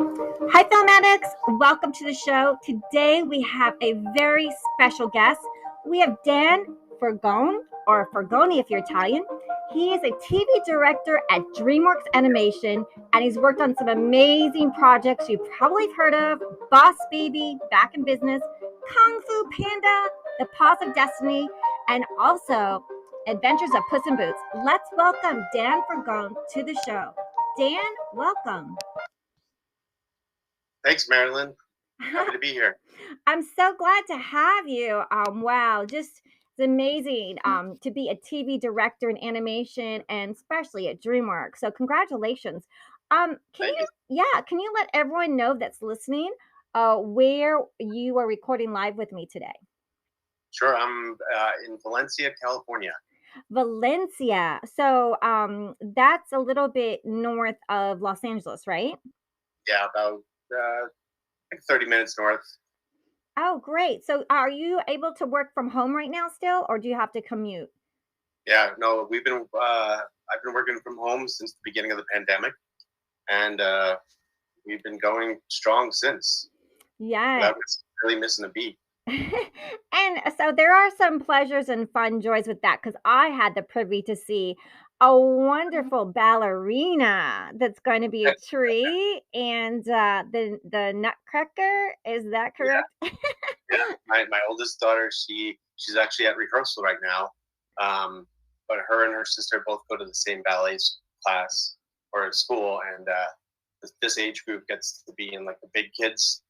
Hi, film addicts. Welcome to the show. Today we have a very special guest. We have Dan Forgoine, or Forgoine if you're Italian. He is a TV director at Dreamworks Animation, and he's worked on some amazing projects you've probably heard of: Boss Baby, Back in Business, Kung Fu Panda, The Paws of Destiny, and also Adventures of Puss in Boots. Let's welcome Dan Forgoine to the show. Dan, welcome. Thanks, Marilyn. Happy to be here. I'm so glad to have you. Wow, just it's amazing to be a TV director in animation and especially at DreamWorks. So congratulations. Can Thank you, you. yeah, can you let everyone know that's listening where you are recording live with me today? Sure, I'm in Valencia, California. Valencia. So that's a little bit north of Los Angeles, right? Yeah, about like 30 minutes north. Oh, great. So are you able to work from home right now still, or do you have to commute? Yeah, no, I've been working from home since the beginning of the pandemic, and we've been going strong since. Yeah. Without really missing a beat. And so there are some pleasures and fun joys with that because I had the privy to see a wonderful ballerina that's going to be a treat, and the Nutcracker. Is that Yeah, correct? yeah. My oldest daughter, she's actually at rehearsal right now. But her and her sister both go to the same ballet class or school, and this age group gets to be in like the big kids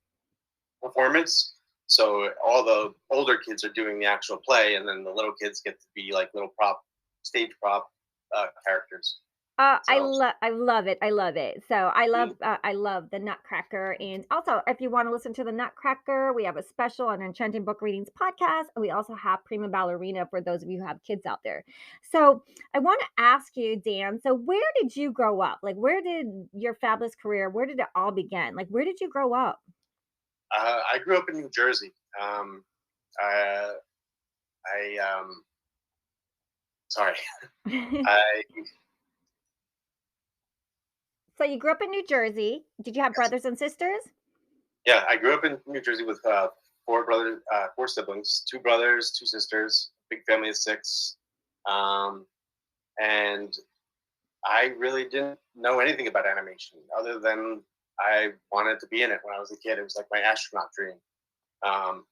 performance. So all the older kids are doing the actual play, and then the little kids get to be like little stage prop characters. So I love it. I love it. So I love the Nutcracker, and also if you want to listen to the Nutcracker, we have a special on Enchanting Book Readings podcast, and we also have Prima Ballerina for those of you who have kids out there. So I want to ask you, Dan. So where did you grow up? Like, where did your fabulous career? Where did it all begin? Like, where did you grow up? I grew up in New Jersey. I, I sorry, I So you grew up in New Jersey. Did you have brothers and sisters? yeah, I grew up in New Jersey with four siblings, two brothers, two sisters, big family of six, um, and I really didn't know anything about animation other than I wanted to be in it when I was a kid. It was like my astronaut dream, um,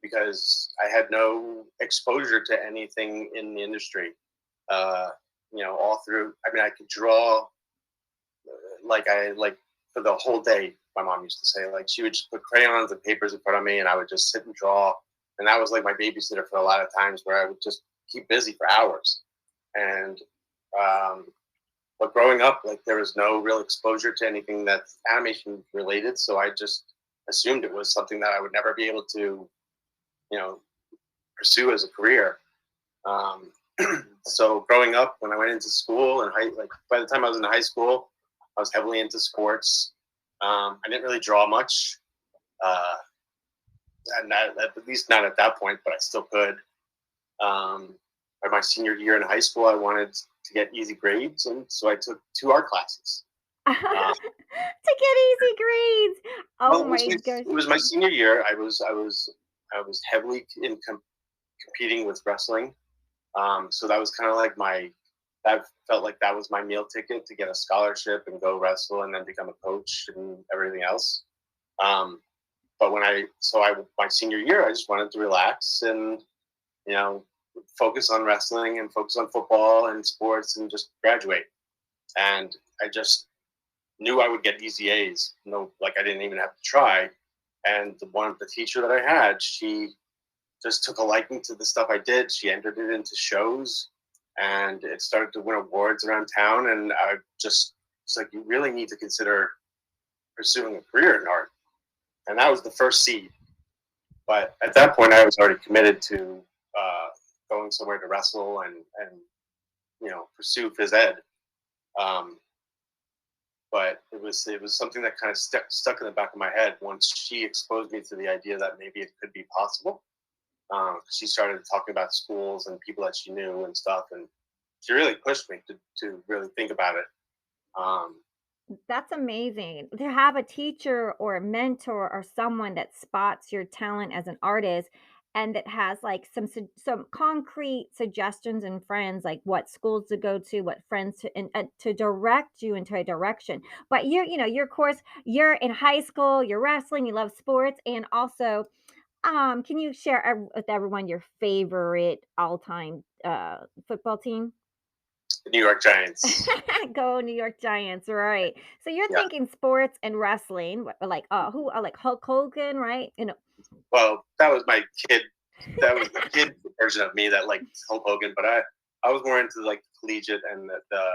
because I had no exposure to anything in the industry. Uh, all through. I mean, I could draw like for the whole day. My mom used to say, like, she would just put crayons and papers in front of me, and I would just sit and draw. And that was like my babysitter for a lot of times, where I would just keep busy for hours. And um, but growing up, like, there was no real exposure to anything that's animation related, so I just assumed it was something that I would never be able to, you know, pursue as a career. Um, so growing up, when I went into school and like by the time I was in high school, I was heavily into sports. I didn't really draw much, uh, and at least not at that point, but I still could. By my senior year in high school, I wanted to get easy grades, and so I took two art classes. Uh, To get easy grades. well, Oh my gosh. it was my senior year. I was heavily competing with wrestling. So that was kind of like that felt like that was my meal ticket to get a scholarship and go wrestle and then become a coach and everything else. Um, but my senior year, I just wanted to relax and, you know, focus on wrestling and focus on football and sports and just graduate. And I just knew I would get easy A's. No, like I didn't even have to try. And the teacher that I had, she just took a liking to the stuff I did. She entered it into shows, and it started to win awards around town. And I just it's like, you really need to consider pursuing a career in art. And that was the first seed. But at that point, I was already committed to going somewhere to wrestle and pursue phys ed. Um, but it was something that kind of stuck in the back of my head once she exposed me to the idea that maybe it could be possible. She started talking about schools and people that she knew and stuff, and she really pushed me to really think about it. Um, That's amazing. To have a teacher or a mentor or someone that spots your talent as an artist and that has like some concrete suggestions and friends like what schools to go to, what friends to and to direct you into a direction. But your of course, you're in high school, you're wrestling, you love sports, and also, can you share with everyone your favorite all-time football team? The New York Giants. Go New York Giants, right. So you're Yeah. thinking sports and wrestling, like, who like Hulk Hogan, right? Well, that was my kid. That was the kid version of me that liked Hulk Hogan, but I was more into like collegiate and the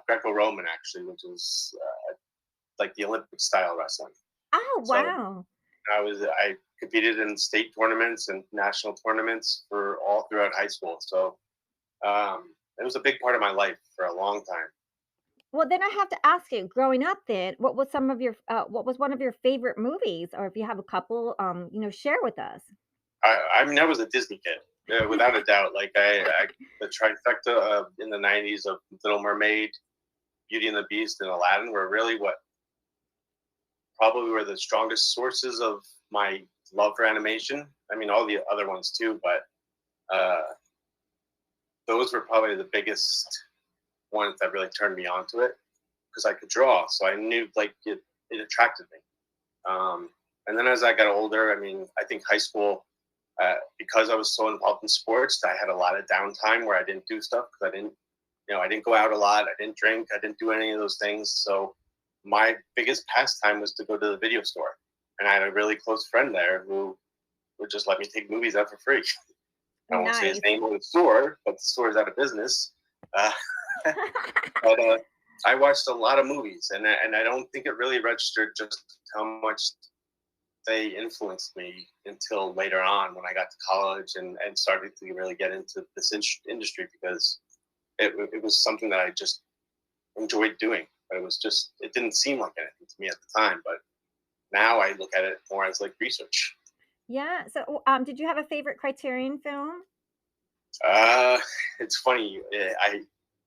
Greco-Roman actually, which is like the Olympic style wrestling. Oh, So wow. I competed in state tournaments and national tournaments for all throughout high school. So it was a big part of my life for a long time. Well, then I have to ask you, growing up then, what was one of your favorite movies? Or if you have a couple, share with us. I mean, I was a Disney kid, without a doubt. Like I the trifecta in the '90s of Little Mermaid, Beauty and the Beast, and Aladdin were really what probably were the strongest sources of my love for animation. I mean, all the other ones too, but uh, those were probably the biggest ones that really turned me onto it because I could draw, so I knew like it attracted me. And then as I got older, I mean, I think high school, because I was so involved in sports, I had a lot of downtime where I didn't do stuff because I didn't go out a lot, I didn't drink, I didn't do any of those things. So my biggest pastime was to go to the video store, and I had a really close friend there who would just let me take movies out for free. I won't say his Nice. name or the store, but the store is out of business. Uh, but I watched a lot of movies, and I don't think it really registered just how much they influenced me until later on when I got to college and started to really get into this industry because it was something that I just enjoyed doing. But it didn't seem like anything to me at the time. But now I look at it more as like research. Yeah. So, did you have a favorite Criterion film? Uh, it's funny.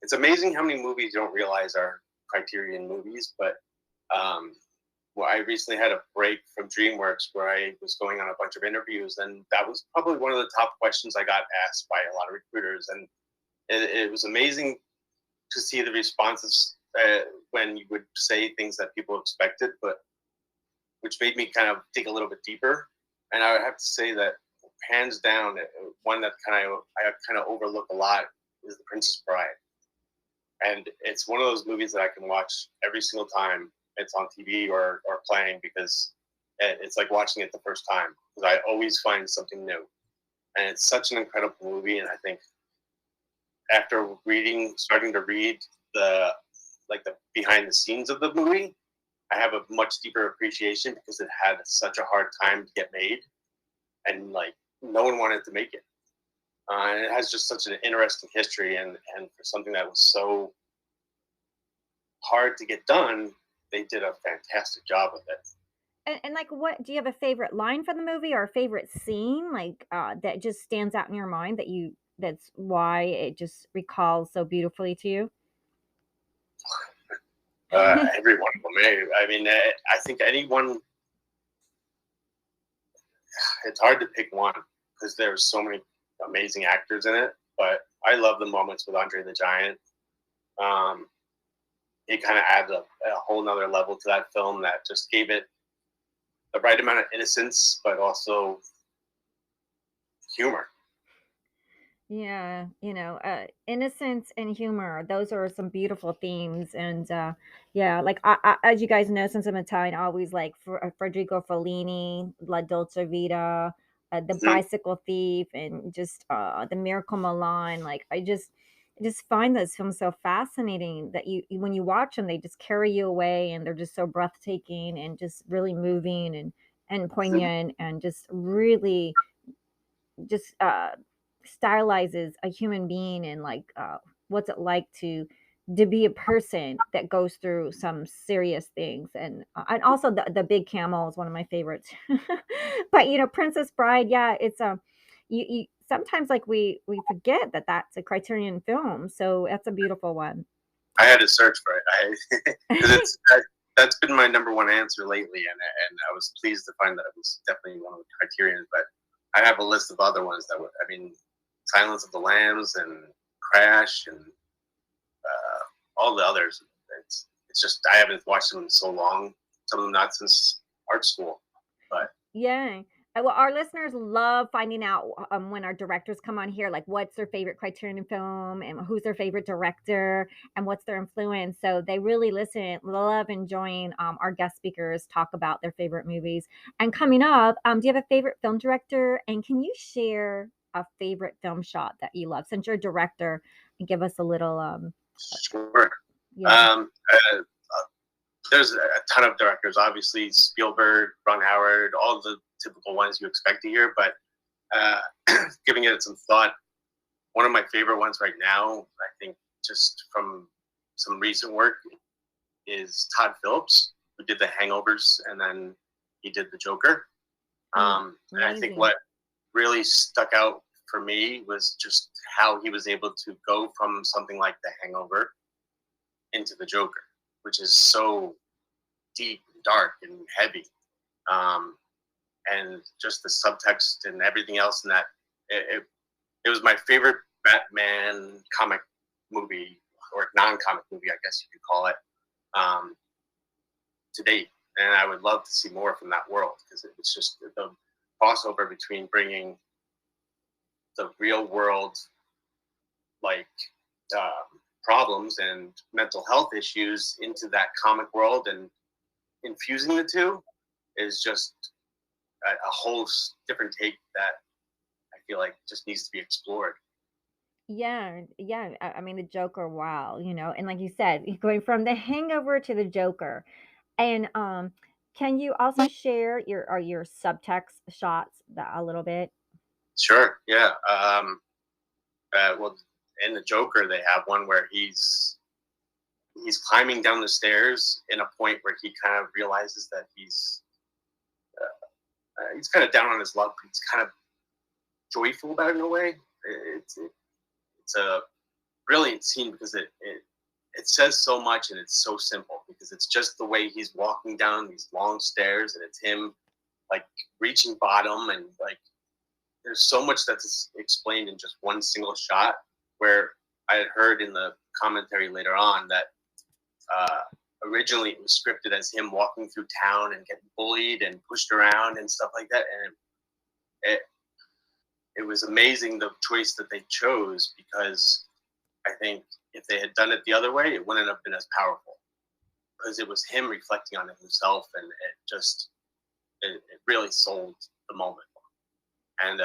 It's amazing how many movies you don't realize are Criterion movies. But um, well, I recently had a break from DreamWorks where I was going on a bunch of interviews, and that was probably one of the top questions I got asked by a lot of recruiters. And it was amazing to see the responses when you would say things that people expected, but which made me kind of dig a little bit deeper. And I would have to say that hands down, one that I kind of overlook a lot is The Princess Bride, and it's one of those movies that I can watch every single time it's on TV or playing because it's like watching it the first time because I always find something new, and it's such an incredible movie. And I think after starting to read the behind the scenes of the movie, I have a much deeper appreciation because it had such a hard time to get made, and like no one wanted to make it. And it has just such an interesting history, and for something that was so hard to get done, they did a fantastic job with it. And like, what do you have a favorite line from the movie or a favorite scene, like, that just stands out in your mind that's why it just recalls so beautifully to you? Every one of them. I mean, I think anyone. It's hard to pick one because there's so many amazing actors in it. But I love the moments with Andre the Giant. Um, he kind of adds a whole nother level to that film that just gave it the right amount of innocence, but also humor. Yeah, innocence and humor, those are some beautiful themes. And yeah, like, as you guys know, since I'm Italian, I always like Federico Fellini, La Dolce Vita, The Mhm. Bicycle Thief, and just The Miracle Milan. Like, I just find those films so fascinating that when you watch them, they just carry you away, and they're just so breathtaking and just really moving and poignant, and just really just stylizes a human being, and like, what's it like to be a person that goes through some serious things. And also the big camel is one of my favorites. But Princess Bride, yeah, it's you sometimes, like, we forget that that's a Criterion film, so that's a beautiful one. I had to search for it. Because that's been my number one answer lately, and I was pleased to find that it was definitely one of the criterions. But I have a list of other ones that would, I mean, Silence of the Lambs and Crash and all the others. It's just I haven't watched them in so long. Some of them not since art school, but Yeah. Well, our listeners love finding out when our directors come on here, like what's their favorite Criterion film and who's their favorite director and what's their influence. So they really listen, love enjoying our guest speakers talk about their favorite movies. And coming up, do you have a favorite film director? And can you share a favorite film shot that you love? Since you're a director, and give us a little, sure. yeah. There's a ton of directors, obviously Spielberg, Ron Howard, all the typical ones you expect to hear. But giving it some thought, one of my favorite ones right now, I think, just from some recent work, is Todd Phillips, who did The Hangovers, and then he did The Joker. And I think what really stuck out for me was just how he was able to go from something like The Hangover into The Joker, which is so deep and dark and heavy. And just the subtext and everything else in that. It was my favorite Batman comic movie, or non-comic movie, I guess you could call it, to date. And I would love to see more from that world, because it's just the crossover between bringing the real world, like, problems and mental health issues into that comic world and infusing the two is just a whole different take that I feel like just needs to be explored. Yeah, yeah. I mean, the Joker, wow, and like you said, going from the Hangover to the Joker. And can you also share your subtext shots a little bit? Sure, yeah. Well, in the Joker, they have one where he's climbing down the stairs in a point where he kind of realizes that he's kind of down on his luck, but he's kind of joyful about it in a way. It's a brilliant scene because it says so much, and it's so simple, because it's just the way he's walking down these long stairs, and it's him like reaching bottom, and like there's so much that's explained in just one single shot. Where I had heard in the commentary later on that originally it was scripted as him walking through town and getting bullied and pushed around and stuff like that, and it was amazing the choice that they chose, because I think if they had done it the other way, it wouldn't have been as powerful, because it was him reflecting on it himself, and it really sold the moment. And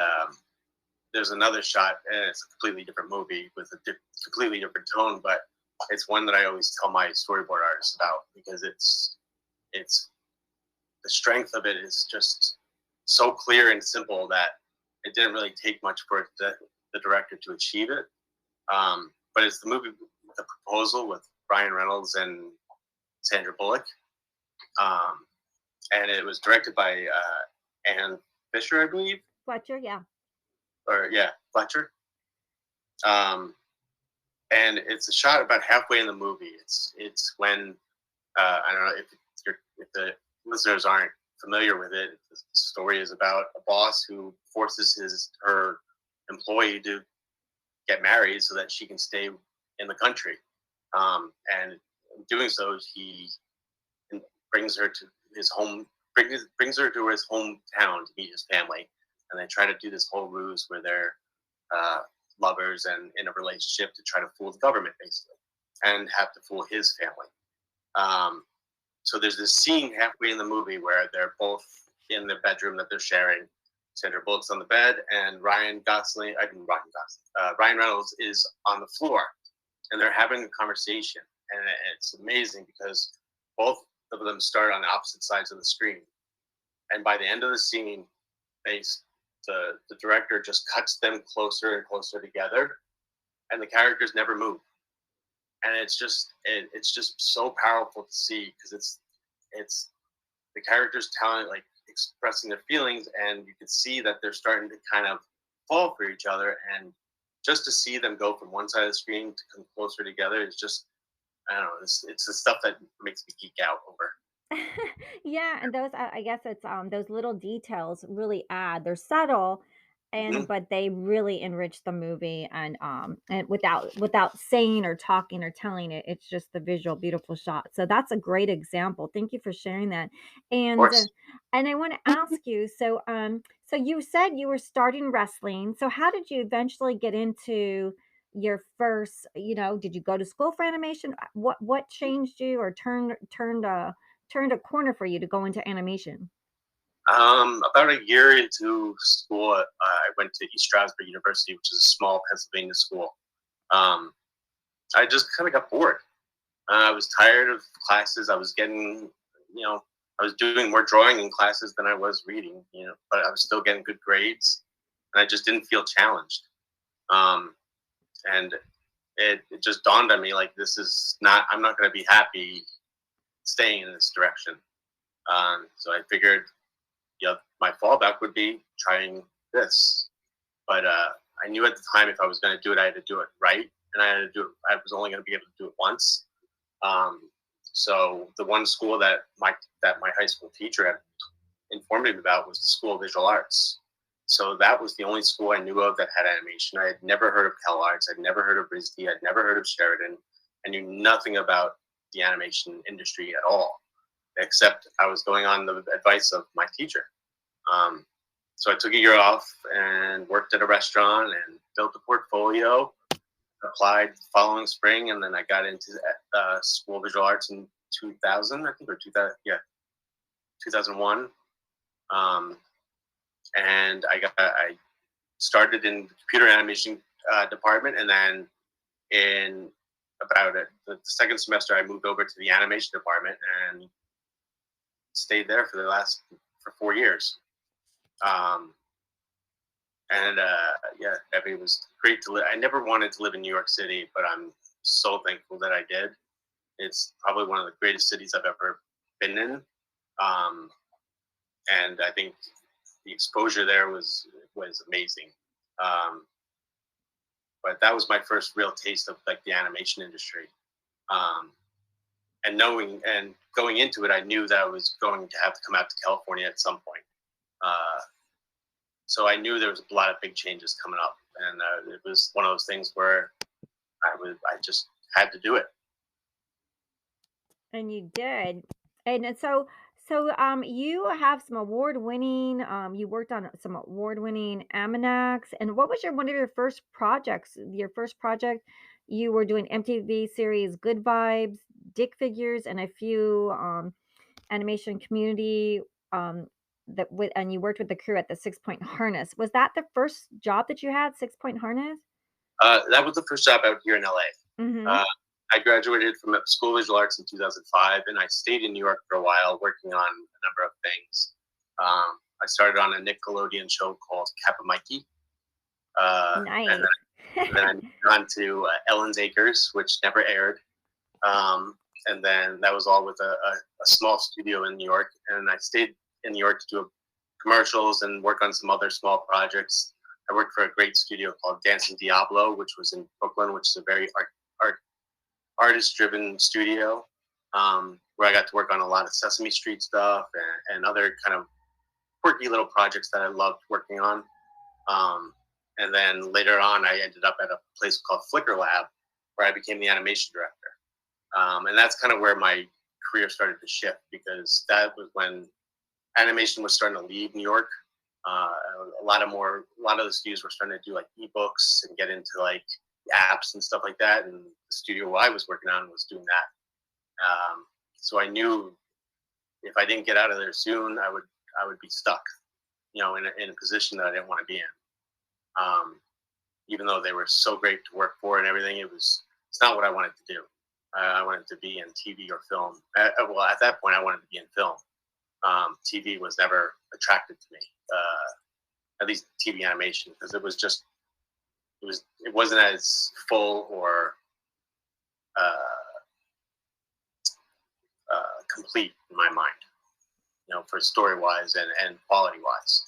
there's another shot, and it's a completely different movie with a completely different tone, but it's one that I always tell my storyboard artists about, because it's the strength of it is just so clear and simple that it didn't really take much for the director to achieve it. But it's the movie The Proposal with Ryan Reynolds and Sandra Bullock. And it was directed by Anne Fisher, I believe. Fletcher, yeah. Or, yeah, Fletcher. And it's a shot about halfway in the movie. It's when, I don't know if the listeners aren't familiar with it, the story is about a boss who forces her employee to get married so that she can stay in the country. And in doing so, he brings her to his home, brings her to his hometown to meet his family. And they try to do this whole ruse where they're lovers and in a relationship to try to fool the government, basically, and have to fool his family. So there's this scene halfway in the movie where they're both in the bedroom that they're sharing. Sandra Bullock's on the bed, and Ryan Reynolds is on the floor, and they're having a conversation, and it's amazing because both of them start on the opposite sides of the screen, and by the end of the scene, the director just cuts them closer and closer together, and the characters never move, and it's just so powerful to see, because it's the characters telling, like, expressing their feelings, and you can see that they're starting to kind of fall for each other, and just to see them go from one side of the screen to come closer together is just I don't know. It's the stuff that makes me geek out over. Yeah, and those I guess it's those little details really add. They're subtle Hmm. and but they really enrich the movie and without saying or talking or telling it, it's just the visual beautiful shot. So that's a great example. Thank you for sharing that. Of And course. and I want to ask you, so you said you were starting wrestling. So how did you eventually get into your first, did you go to school for animation? What changed you or turned a corner for you to go into animation? About a year into school, I went to East Stroudsburg University, which is a small Pennsylvania school. Um, I just kind of got bored. I was tired of classes. I was getting, you know, I was doing more drawing in classes than I was reading, but I was still getting good grades, and I just didn't feel challenged. Um, and it just dawned on me like this is not. I'm not going to be happy staying in this direction. So I figured, my fallback would be trying this. But I knew at the time if I was going to do it, I had to do it right, and I had to do it. I was only going to be able to do it once. Um, so the one school that my high school teacher had informed me about was the School of Visual Arts. So that was the only school I knew of that had animation. I had never heard of CalArts. I'd never heard of RISD. I'd never heard of Sheridan. I knew nothing about the animation industry at all, except I was going on the advice of my teacher. Um, so I took a year off and worked at a restaurant and built a portfolio. Applied the following spring, and then I got into School of Visual Arts in 2000, I think, or 2000, yeah, 2001. Um, and I started in the computer animation department, and then in about the second semester, I moved over to the animation department and stayed there for 4 years. Um, and yeah, I mean, it was great to live. I never wanted to live in New York City, but I'm so thankful that I did. It's probably one of the greatest cities I've ever been in, um, and I think the exposure there was amazing. Um, but that was my first real taste of like the animation industry. Um, and knowing and going into it, I knew that I was going to have to come out to California at some point. Uh, so I knew there was a lot of big changes coming up, and it was one of those things where I just had to do it. And you did. And so you have some award-winning, you worked on some award-winning almanacs. And what was one of your first projects? Your first project, you were doing MTV series Good Vibes, Dick Figures, and a few animation community and you worked with the crew at the 6 Point Harness. Was that the first job that you had, 6 Point Harness? That was the first job out here in LA. Mm-hmm. I graduated from School of Visual Arts in 2005, and I stayed in New York for a while working on a number of things. I started on a Nickelodeon show called Kappa Mikey, Nice. and then I moved on to Ellen's Acres, which never aired. And then that was all with a small studio in New York. And I stayed in New York to do commercials and work on some other small projects. I worked for a great studio called Dancing Diablo, which was in Brooklyn, which is a very artist-driven studio, where I got to work on a lot of Sesame Street stuff and other kind of quirky little projects that I loved working on. And then later on, I ended up at a place called Flickr Lab, where I became the animation director. And that's kind of where my career started to shift, because that was when animation was starting to leave New York. A lot of the studios were starting to do like ebooks and get into like apps and stuff like that. And the studio I was working on was doing that. So I knew if I didn't get out of there soon, I would be stuck, in a position that I didn't want to be in. Even though they were so great to work for and everything, it's not what I wanted to do. I wanted to be in TV or film. Well, at that point, I wanted to be in film. TV was never attracted to me, at least TV animation, because it wasn't as full or complete in my mind, for story wise and quality wise.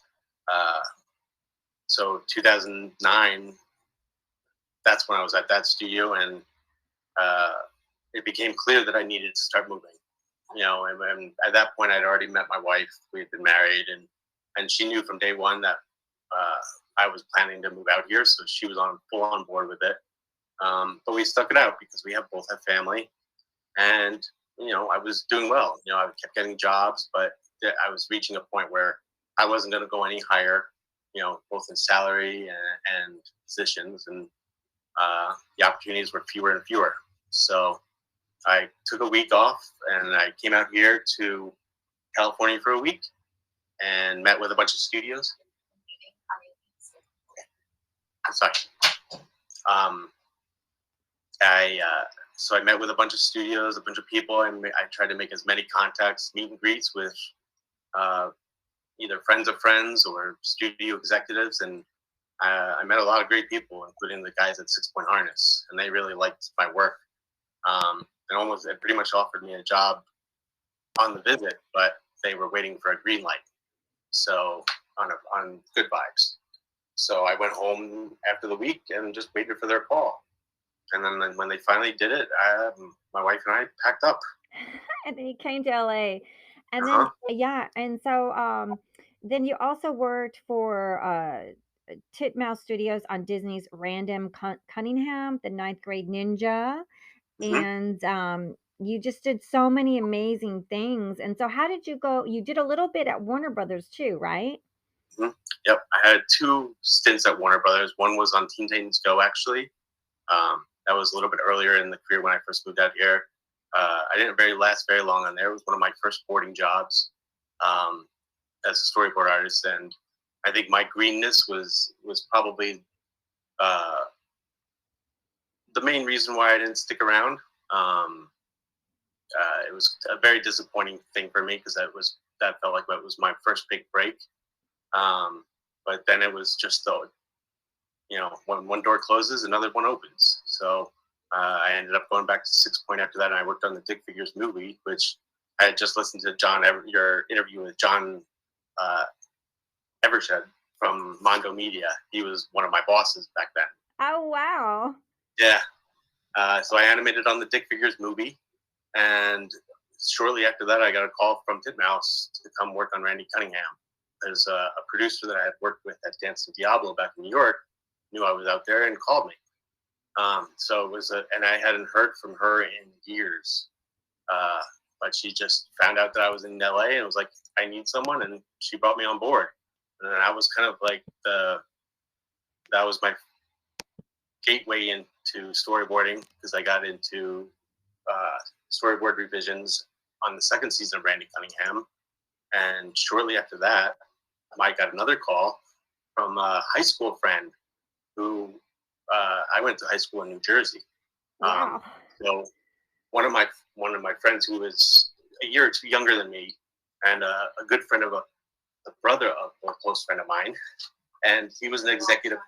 So 2009, that's when I was at that studio, and it became clear that I needed to start moving. And at that point, I'd already met my wife. We had been married, and she knew from day one that uh, I was planning to move out here, so she was on full on board with it. But we stuck it out because we both have family, and I was doing well. I kept getting jobs, but I was reaching a point where I wasn't going to go any higher. Both in salary and positions, and the opportunities were fewer and fewer. So I took a week off and I came out here to California for a week and met with a bunch of studios. Sorry. So I met with a bunch of studios, a bunch of people, and I tried to make as many contacts, meet and greets with either friends of friends or studio executives, and I met a lot of great people, including the guys at 6 Point Harness, and they really liked my work. It pretty much offered me a job on the visit, but they were waiting for a green light. So on good vibes. So I went home after the week and just waited for their call. And then when they finally did it, my wife and I packed up. And then you came to LA. And then yeah, and so then you also worked for Titmouse Studios on Disney's Random Cunningham, the ninth grade ninja. And you just did so many amazing things. And so how did you go? You did a little bit at Warner Brothers too, right? Yep, I had 2 stints at Warner Brothers. One was on Teen Titans Go, actually. That was a little bit earlier in the career when I first moved out here. I didn't last very long on there. It was one of my first boarding jobs as a storyboard artist, and I think my greenness was probably the main reason why I didn't stick around. It was a very disappointing thing for me because that felt like it was my first big break. But then it was just when one door closes, another one opens. So I ended up going back to 6 Point after that, and I worked on the Dick Figures movie, which I had just listened to your interview with John Evershed from Mondo Media. He was one of my bosses back then. Oh, wow. Yeah. So I animated on the Dick Figures movie, and shortly after that, I got a call from Titmouse to come work on Randy Cunningham. There's a producer that I had worked with at Dancing Diablo back in New York, knew I was out there and called me. So it was and I hadn't heard from her in years, but she just found out that I was in LA and was like, I need someone, and she brought me on board. And then I was kind of like that was my gateway into storyboarding, because I got into storyboard revisions on the second season of Randy Cunningham. And shortly after that, I got another call from a high school friend who I went to high school in New Jersey. Wow. So one of my friends who was a year or 2 younger than me, and a good friend of the brother of a close friend of mine, and he was an executive.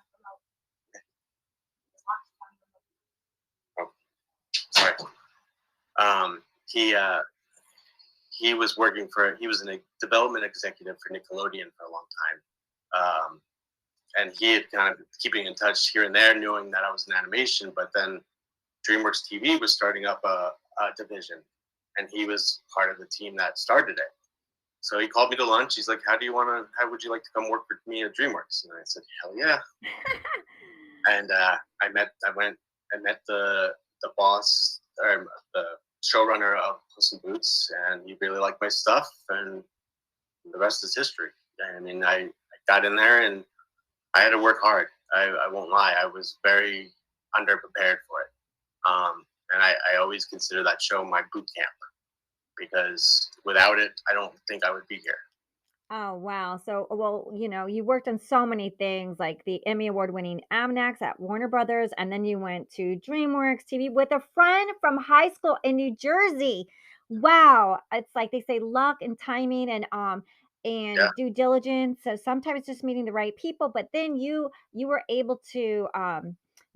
Oh, sorry. He was he was a development executive for Nickelodeon for a long time. And he had kind of keeping in touch here and there, knowing that I was in animation, but then Dreamworks TV was starting up a division, and he was part of the team that started it. So he called me to lunch. He's like, how would you like to come work with me at Dreamworks? And I said, hell yeah. And I met the boss, or the showrunner of Puss in Boots, and he really liked my stuff, and the rest is history. I mean, I got in there, and I had to work hard. I won't lie. I was very underprepared for it. And I always consider that show my boot camp, because without it, I don't think I would be here. Oh, wow. So, well, you worked on so many things like the Emmy Award-winning Almanacs at Warner Brothers, and then you went to DreamWorks TV with a friend from high school in New Jersey. Wow. It's like they say luck and timing and Yeah. due diligence. So sometimes just meeting the right people, but then you were able to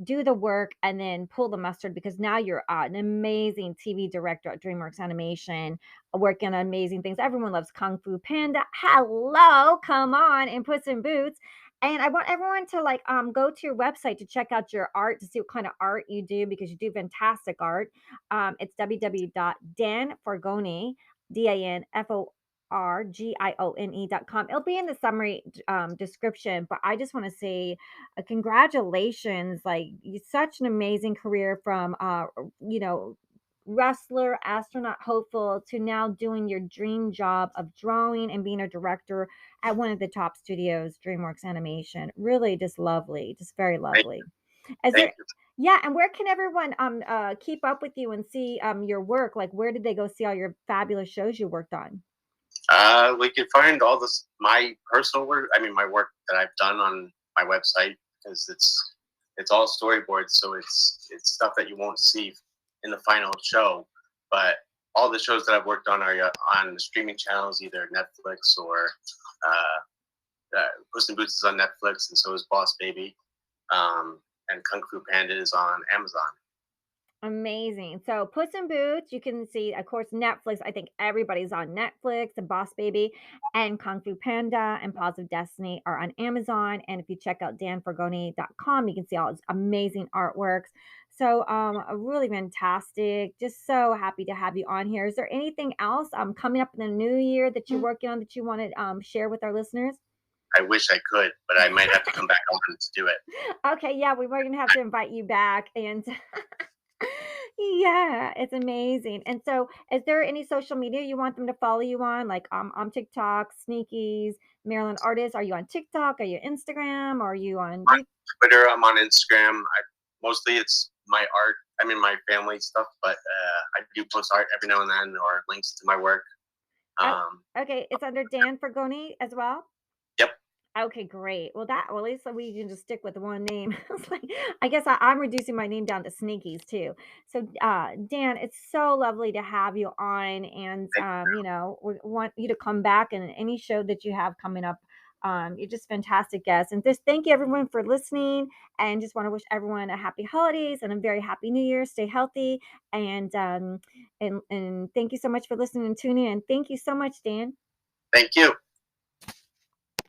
do the work and then pull the mustard, because now you're an amazing TV director at DreamWorks Animation, working on amazing things. Everyone loves Kung Fu Panda. Hello, come on, and Puss in Boots. And I want everyone to like go to your website to check out your art to see what kind of art you do because you do fantastic art. It's www.danforgone, DANFORGIONE.com. It'll be in the summary description, but I just want to say congratulations. Like you such an amazing career from you know, wrestler, astronaut hopeful to now doing your dream job of drawing and being a director at one of the top studios, Dreamworks Animation. Really just lovely, just very Thank, lovely. Is thank there you. yeah, and where can everyone keep up with you and see your work? Like where did they go see all your fabulous shows you worked on? We can find all this my personal work. I mean, my work that I've done on my website because it's all storyboards, so it's stuff that you won't see in the final show. But all the shows that I've worked on are on the streaming channels, either Netflix or Puss in Boots is on Netflix, and so is Boss Baby, and Kung Fu Panda is on Amazon. Amazing. So Puss in Boots, you can see, of course, Netflix. I think everybody's on Netflix, and Boss Baby and Kung Fu Panda and Paws of Destiny are on Amazon. And if you check out danforgoni.com, you can see all his amazing artworks. So really fantastic. Just so happy to have you on here. Is there anything else coming up in the new year that you're working on that you want to share with our listeners? I wish I could, but I might have to come back on to do it. Okay, yeah, we were gonna have to invite you back and yeah, it's amazing. And so, is there any social media you want them to follow you on? Like on TikTok, Sneakies, Maryland Artist. Are you on TikTok? Are you Instagram? Are you on On Twitter, I'm on Instagram. Mostly it's my art. I mean, my family stuff, but I do post art every now and then or links to my work. oh, Um, okay, it's under Dan Forgoni as well? yep. Okay, great. Well, at least we can just stick with one name. It's like, I guess I'm reducing my name down to Sneakies too. So, Dan, it's so lovely to have you on, and Thank, you know, we want you to come back and any show that you have coming up. You're just fantastic guest, and just thank you everyone for listening. And just want to wish everyone a happy holidays and a very happy New Year. Stay healthy, and and thank you so much for listening and tuning in. Thank you so much, Dan. thank you.